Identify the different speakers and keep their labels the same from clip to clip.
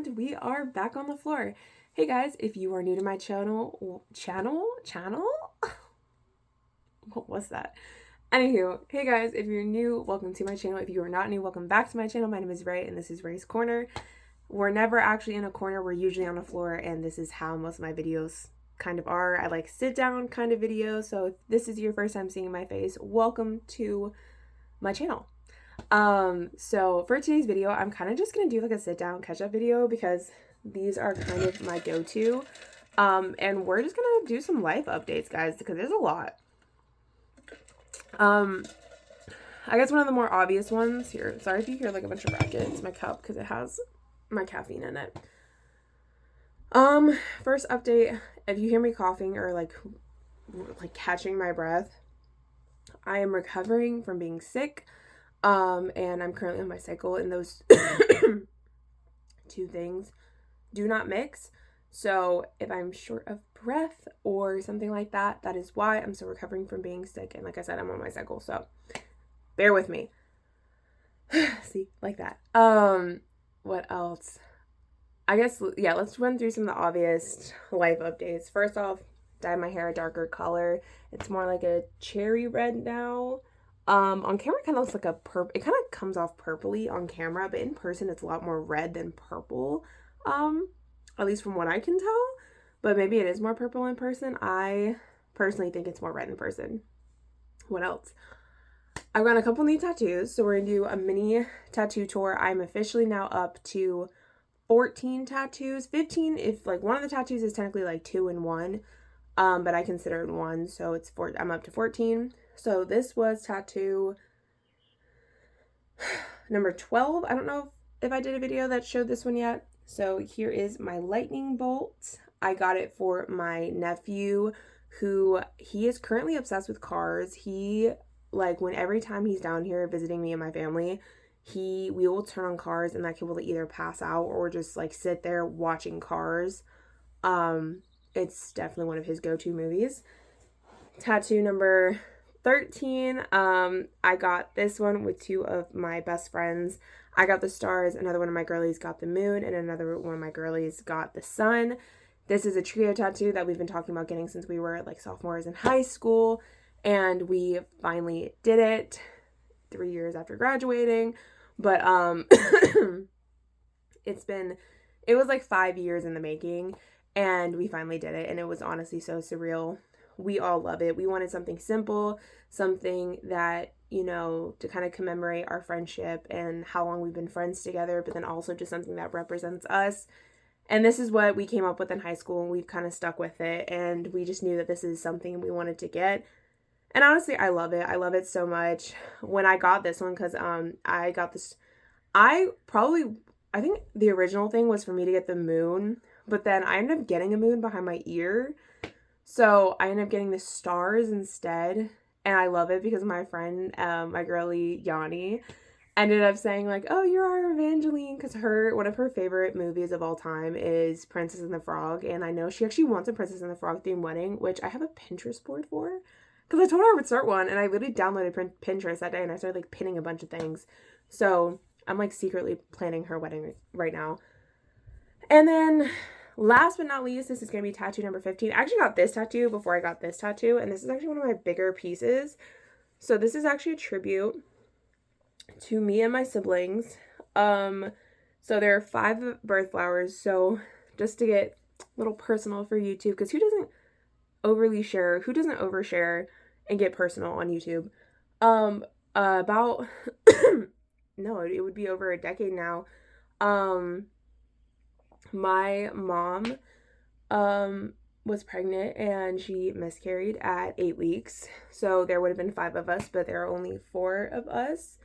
Speaker 1: and we are back on the floor. Hey guys, if you are new to my channel, what was that? Anywho, hey guys, if you're new, welcome to my channel. If you are not new, welcome back to my channel. My name is Ray, and this is Ray's Corner. We're never actually in a corner, we're usually on the floor, and this is how most of my videos kind of are. I like sit down kind of videos, so if this is your first time seeing my face, welcome to my channel. So for today's video, I'm kind of just gonna do like a sit down catch up video because these are kind of my go-to. And we're just gonna do some life updates, guys, because there's a lot. I guess one of the more obvious ones here, sorry if you hear like a bunch of racket, it's my cup because it has my caffeine in it. First update, if you hear me coughing or like catching my breath, I am recovering from being sick. And I'm currently on my cycle, and those two things do not mix. So if I'm short of breath or something like that, that is why I'm still recovering from being sick. And like I said, I'm on my cycle, so bear with me. See, like that. What else? I guess, yeah, let's run through some of the obvious life updates. First off, dyed my hair a darker color. It's more like a cherry red now. On camera it kind of looks like a it kind of comes off purpley on camera, but in person it's a lot more red than purple, at least from what I can tell, but maybe it is more purple in person. I personally think it's more red in person. What else? I've got a couple new tattoos, so we're gonna do a mini tattoo tour. I'm officially now up to 14 tattoos, 15 if like one of the tattoos is technically like 2 in 1, but I consider it 1, so it's I'm up to 14. So this was tattoo number 12. I don't know if I did a video that showed this one yet. So here is my lightning bolt. I got it for my nephew, who he is currently obsessed with cars. He, like, every time he's down here visiting me and my family, we will turn on cars, and that kid will either pass out or just like sit there watching cars. It's definitely one of his go-to movies. Tattoo number 13, I got this one with 2 of my best friends. I got the stars, another one of my girlies got the moon, and another one of my girlies got the sun. This is a trio tattoo that we've been talking about getting since we were like sophomores in high school, and we finally did it 3 years after graduating. But it was like 5 years in the making, and we finally did it, and it was honestly so surreal. We all love it. We wanted something simple, something that, you know, to kind of commemorate our friendship and how long we've been friends together, but then also just something that represents us. And this is what we came up with in high school, and we've kind of stuck with it, and we just knew that this is something we wanted to get. And honestly, I love it. I love it so much. When I got this one, because I got this, I think the original thing was for me to get the moon, but then I ended up getting a moon behind my ear. So I ended up getting the stars instead, and I love it because my friend, my girlie Yanni, ended up saying like, "Oh, you're our Evangeline," because one of her favorite movies of all time is Princess and the Frog, and I know she actually wants a Princess and the Frog themed wedding, which I have a Pinterest board for, because I told her I would start one, and I literally downloaded Pinterest that day, and I started like pinning a bunch of things. So I'm like secretly planning her wedding right now. And then last but not least, this is going to be tattoo number 15. I actually got this tattoo before I got this tattoo, and this is actually one of my bigger pieces. So this is actually a tribute to me and my siblings. So there are 5 birth flowers. So just to get a little personal for YouTube, because who doesn't overshare and get personal on YouTube? About no, it would be over a decade now. My mom was pregnant, and she miscarried at 8 weeks. So there would have been 5 of us, but there are only 4 of us.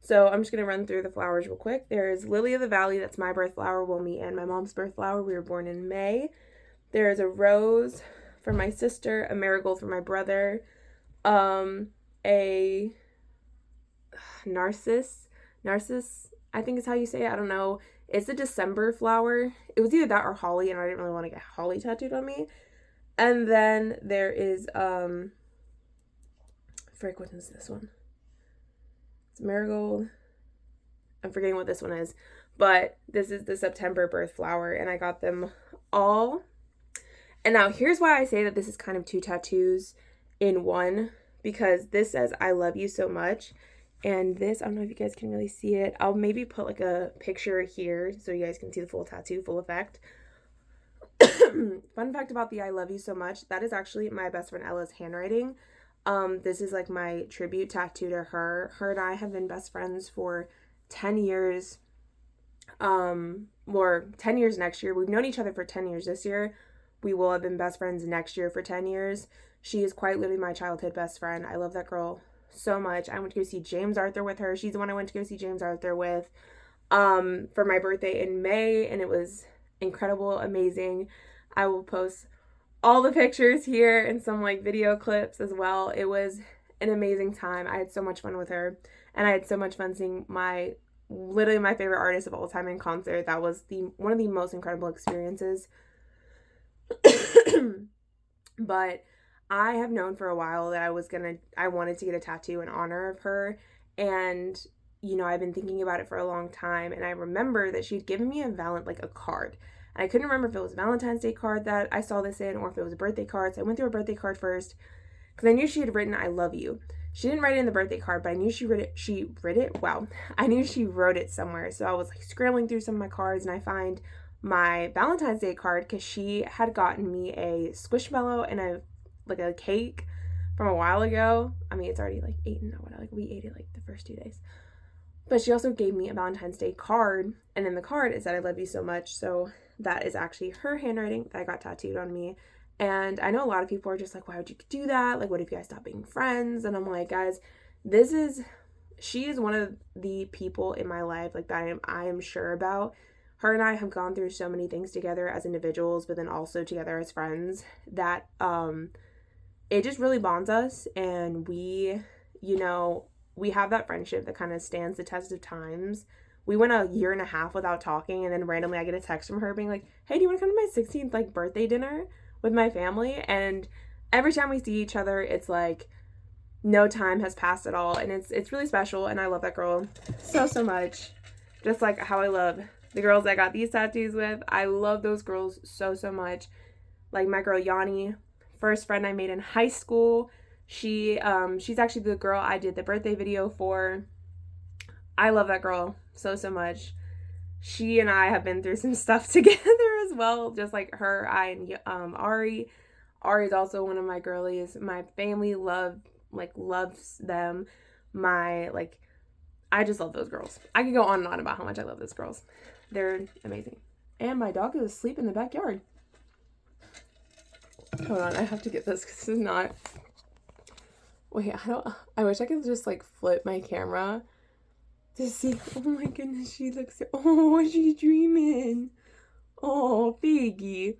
Speaker 1: So I'm just going to run through the flowers real quick. There's Lily of the Valley. That's my birth flower. Well, me and my mom's birth flower. We were born in May. There's a rose for my sister, a marigold for my brother, a narcissus, I think is how you say it. I don't know. It's a December flower. It was either that or holly, and I didn't really want to get holly tattooed on me. And then there is, what is this one? It's marigold. I'm forgetting what this one is. But this is the September birth flower, and I got them all. And now here's why I say that this is kind of two tattoos in one, because this says I love you so much. And this, I don't know if you guys can really see it. I'll maybe put like a picture here so you guys can see the full tattoo, full effect. Fun fact about the I love you so much, that is actually my best friend Ella's handwriting. This is like my tribute tattoo to her. Her and I have been best friends for 10 years. Or 10 years next year. We've known each other for 10 years this year. We will have been best friends next year for 10 years. She is quite literally my childhood best friend. I love that girl so much. I went to go see James Arthur with her. She's the one I went to go see James Arthur with for my birthday in May, and it was incredible, amazing. I will post all the pictures here and some like video clips as well. It was an amazing time. I had so much fun with her, and I had so much fun seeing literally my favorite artist of all time in concert. That was one of the most incredible experiences. But I have known for a while that I wanted to get a tattoo in honor of her, and I've been thinking about it for a long time, and I remember that she'd given me a card. And I couldn't remember if it was a Valentine's Day card that I saw this in or if it was a birthday card. So I went through a birthday card first because I knew she had written I love you. She didn't write it in the birthday card, but I knew she wrote it. Wow. I knew she wrote it somewhere. So I was like scrambling through some of my cards, and I find my Valentine's Day card because she had gotten me a Squishmallow and a cake from a while ago. I mean, it's already like eaten or whatever. Like we ate it like the first 2 days. But she also gave me a Valentine's Day card, and in the card it said I love you so much. So that is actually her handwriting that I got tattooed on me. And I know a lot of people are just like, why would you do that? Like, what if you guys stop being friends? And I'm like, guys, she is one of the people in my life like that I am sure about. Her and I have gone through so many things together as individuals, but then also together as friends, that it just really bonds us. And we have that friendship that kind of stands the test of times. We went a year and a half without talking, and then randomly I get a text from her being like, hey, do you want to come to my 16th birthday dinner with my family? And every time we see each other, it's like no time has passed at all, and it's really special. And I love that girl so much, just like how I love the girls I got these tattoos with. I love those girls so much. Like my girl Yanni, first friend I made in high school. She's actually the girl I did the birthday video for. I love that girl so much. She and I have been through some stuff together as well, just like her, I, and Ari. Ari is also one of my girlies. My family loves them. I just love those girls. I could go on and on about how much I love those girls. They're amazing. And my dog is asleep in the backyard. Hold on, I have to get this because this is not... Wait, I wish I could just flip my camera to see. Oh my goodness, she looks so... Oh, she's dreaming. Oh, Piggy.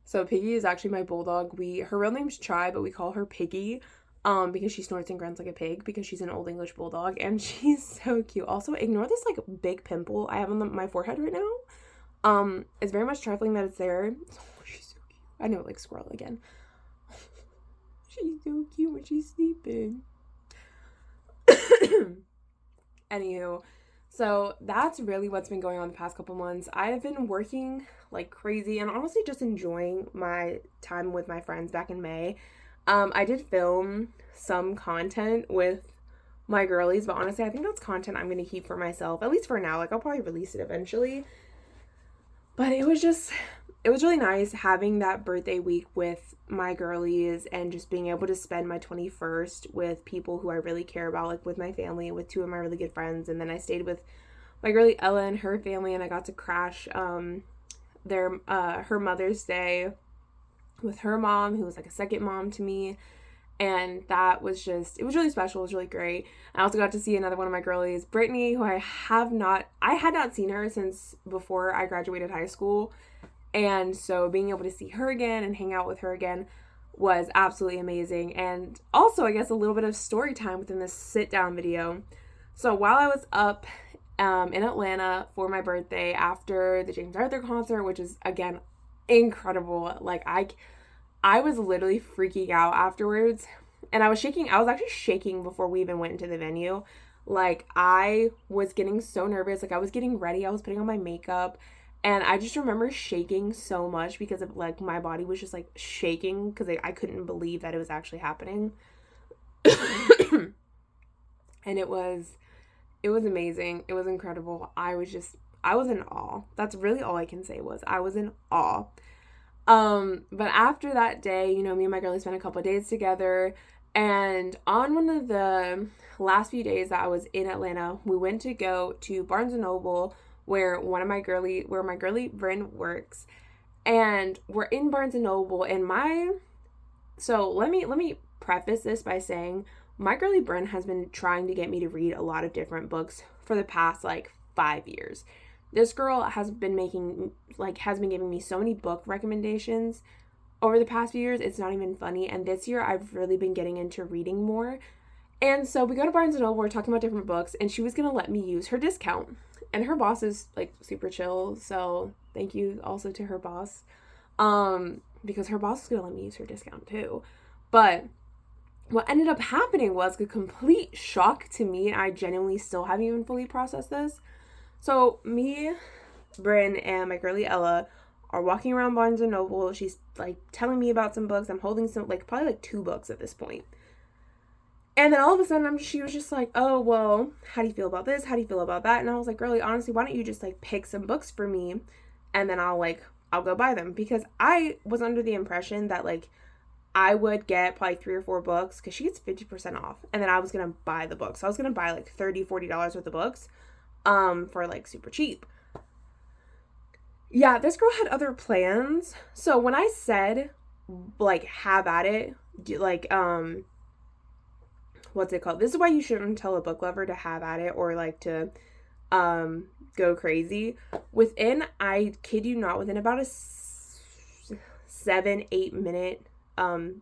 Speaker 1: So Piggy is actually my bulldog. Her real name's Chai, but we call her Piggy because she snorts and grunts like a pig because she's an Old English bulldog, and she's so cute. Also, ignore this big pimple I have on my forehead right now. It's very much trifling that it's there. Oh, she's so cute. I know, squirrel again. She's so cute when she's sleeping. Anywho, so that's really what's been going on the past couple months. I have been working like crazy and honestly just enjoying my time with my friends back in May. I did film some content with my girlies, but honestly, I think that's content I'm going to keep for myself, at least for now. I'll probably release it eventually. But it was really nice having that birthday week with my girlies and just being able to spend my 21st with people who I really care about, with my family, with two of my really good friends. And then I stayed with my girlie Ella and her family, and I got to crash her Mother's Day with her mom, who was a second mom to me. And that was it was really special. It was really great. I also got to see another one of my girlies, Brittany, who I had not seen her since before I graduated high school. And so being able to see her again and hang out with her again was absolutely amazing. And also, I guess, a little bit of story time within this sit-down video. So while I was up in Atlanta for my birthday after the James Arthur concert, which is, again, incredible. I was literally freaking out afterwards. And I was actually shaking before we even went into the venue. Like, I was getting so nervous. Like, I was getting ready. I was putting on my makeup. And I just remember shaking so much because of, like, my body was just, like, shaking because I couldn't believe that it was actually happening. And it was amazing. It was incredible. I was in awe. That's really all I can say was I was in awe. But after that day, you know, me and my girlie spent a couple of days together. And on one of the last few days that I was in Atlanta, we went to go to Barnes & Noble where my girlie Bryn works. And we're in Barnes & Noble and so let me preface this by saying my girlie Bryn has been trying to get me to read a lot of different books for the past like 5 years. This girl has been giving me so many book recommendations over the past few years. It's not even funny. And this year I've really been getting into reading more. And so we go to Barnes & Noble, we're talking about different books, and she was going to let me use her discount. And her boss is like super chill, so thank you also to her boss. Because her boss is going to let me use her discount too. But what ended up happening was a complete shock to me, and I genuinely still haven't even fully processed this. So me, Bryn, and my girlie Ella are walking around Barnes & Noble. She's like telling me about some books. I'm holding some, like probably like 2 books at this point. And then all of a sudden she was just like, oh, well, how do you feel about this? How do you feel about that? And I was like, girlie, honestly, why don't you just like pick some books for me and then I'll go buy them. Because I was under the impression that like I would get probably 3 or 4 books because she gets 50% off. And then I was going to buy the books. So I was going to buy like $30, $40 worth of books for like super cheap. Yeah, this girl had other plans. So when I said like have at it, like what's it called? This is why you shouldn't tell a book lover to have at it or like to go crazy. I kid you not, within about a 7-8 minute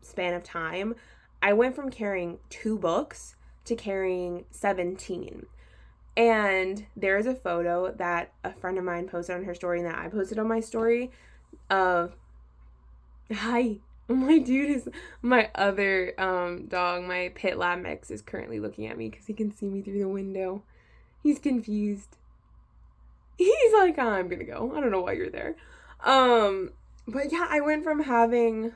Speaker 1: span of time, I went from carrying 2 books to carrying 17. And there's a photo that a friend of mine posted on her story and that I posted on my story of, hi, my other dog, my pit lab mix is currently looking at me because he can see me through the window. He's confused. He's like, oh, I'm gonna go. I don't know why you're there. But yeah, I went from having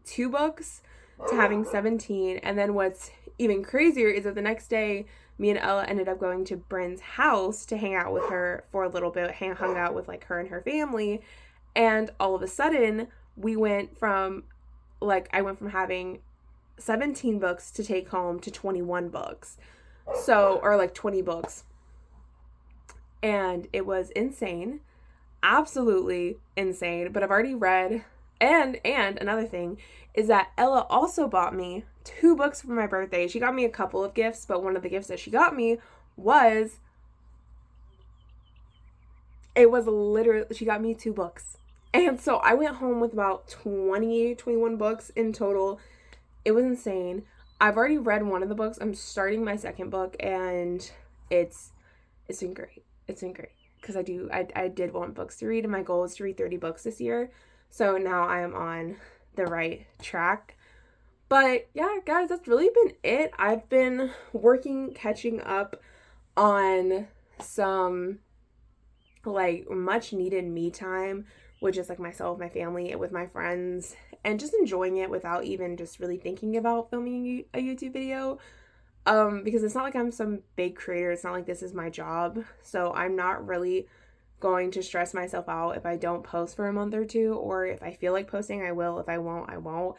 Speaker 1: 2 books to having 17. And then what's even crazier is that the next day, me and Ella ended up going to Bryn's house to hang out with her for a little bit, hung out with like her and her family. And all of a sudden I went from having 17 books to take home to 21 books. So, or like 20 books. And it was insane. Absolutely insane. But I've already read, and another thing is that Ella also bought me 2 books for my birthday. She got me a couple of gifts, but one of the gifts that she got me was she got me 2 books. And so I went home with about 21 books in total. It was insane. I've already read one of the books. I'm starting my second book, and it's been great. It's been great because I did want books to read, and my goal is to read 30 books this year. So now I am on the right track. But yeah, guys, that's really been it. I've been catching up on some like much needed me time, which is like myself, my family, with my friends, and just enjoying it without even just really thinking about filming a YouTube video. Because it's not like I'm some big creator. It's not like this is my job. So I'm not really going to stress myself out if I don't post for a month or 2, or if I feel like posting, I will. If I won't, I won't.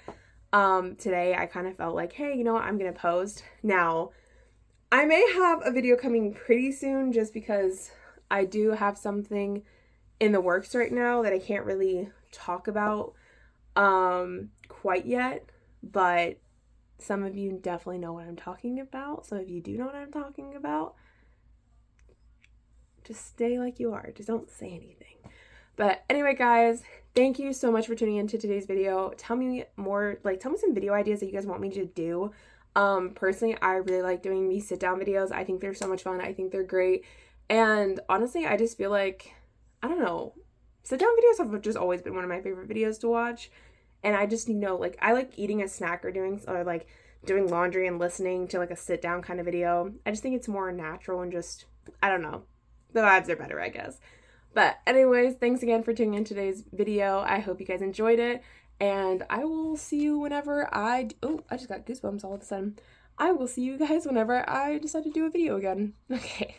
Speaker 1: Today I kind of felt like, hey, you know what? I'm going to post. Now, I may have a video coming pretty soon just because I do have something in the works right now that I can't really talk about quite yet, but some of you definitely know what I'm talking about. So if you do know what I'm talking about, just stay like you are. Just don't say anything. But anyway, guys, thank you so much for tuning into today's video. Tell me some video ideas that you guys want me to do. Personally, I really like doing these sit-down videos. I think they're so much fun. I think they're great. And honestly, I just feel like, I don't know, sit-down videos have just always been one of my favorite videos to watch. And I just, like, I like eating a snack or like doing laundry and listening to like a sit down kind of video. I just think it's more natural and just, I don't know, the vibes are better, I guess. But anyways, thanks again for tuning in today's video. I hope you guys enjoyed it, and I will see you whenever I just got goosebumps all of a sudden. I will see you guys whenever I decide to do a video again. Okay.